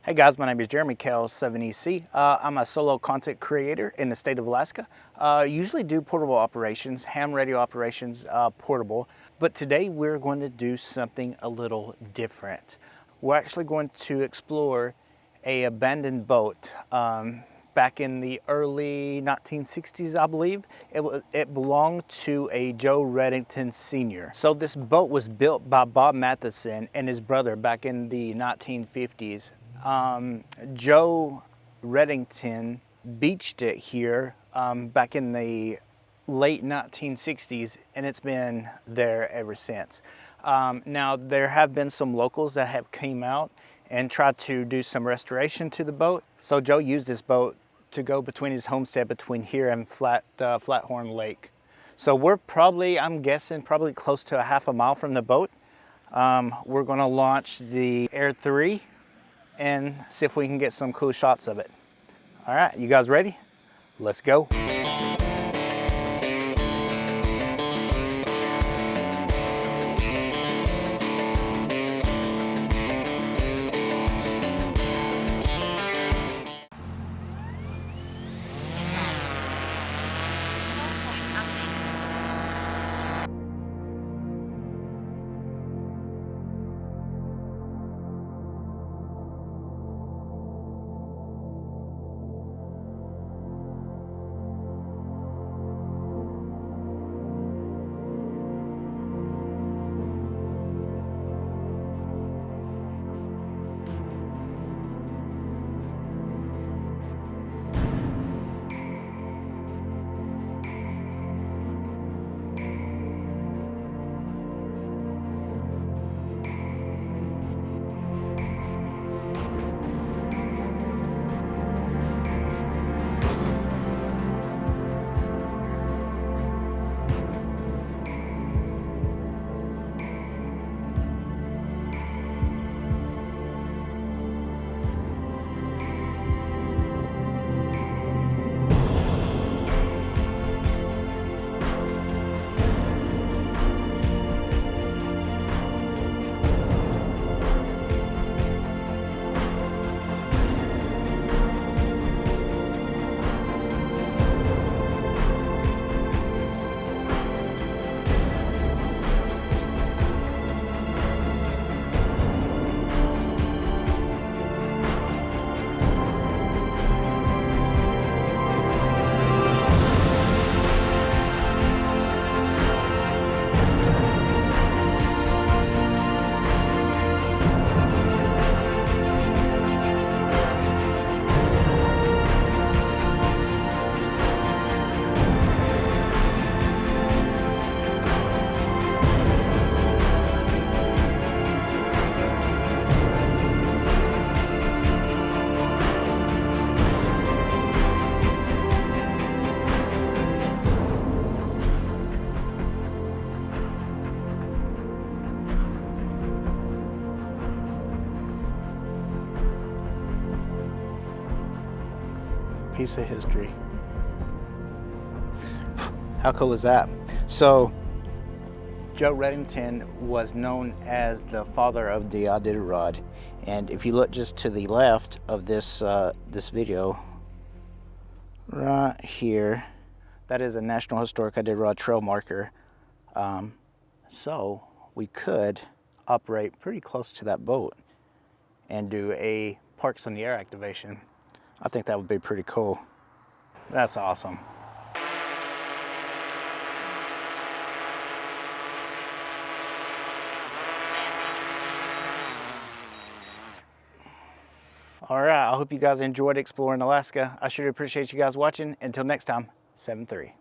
Hey guys, my name is Jeremy Kel7EC. I'm a solo content creator in the state of Alaska. Usually do portable operations, ham radio operations, portable. But today we're going to do something a little different. We're actually going to explore a abandoned boat. Back in the early 1960s, I believe. It belonged to a Joe Redington Sr. So this boat was built by Bob Matheson and his brother back in the 1950s. Joe Redington beached it here back in the late 1960s, and it's been there ever since. Now there have been some locals that have came out and tried to do some restoration to the boat. So Joe used this boat to go between his homestead between here and Flathorn Lake. So we're probably, I'm guessing, probably close to a half a mile from the boat. We're gonna launch the Air 3 and see if we can get some cool shots of it. All right, you guys ready? Let's go. Piece of history. How cool is that? So Joe Redington was known as the father of the Iditarod, and if you look just to the left of this this video right here, that is a National Historic Iditarod trail marker. So we could operate pretty close to that boat and do a Parks on the Air activation. I think that would be pretty cool. That's awesome. All right, I hope you guys enjoyed exploring Alaska. I sure appreciate you guys watching. Until next time, 7-3.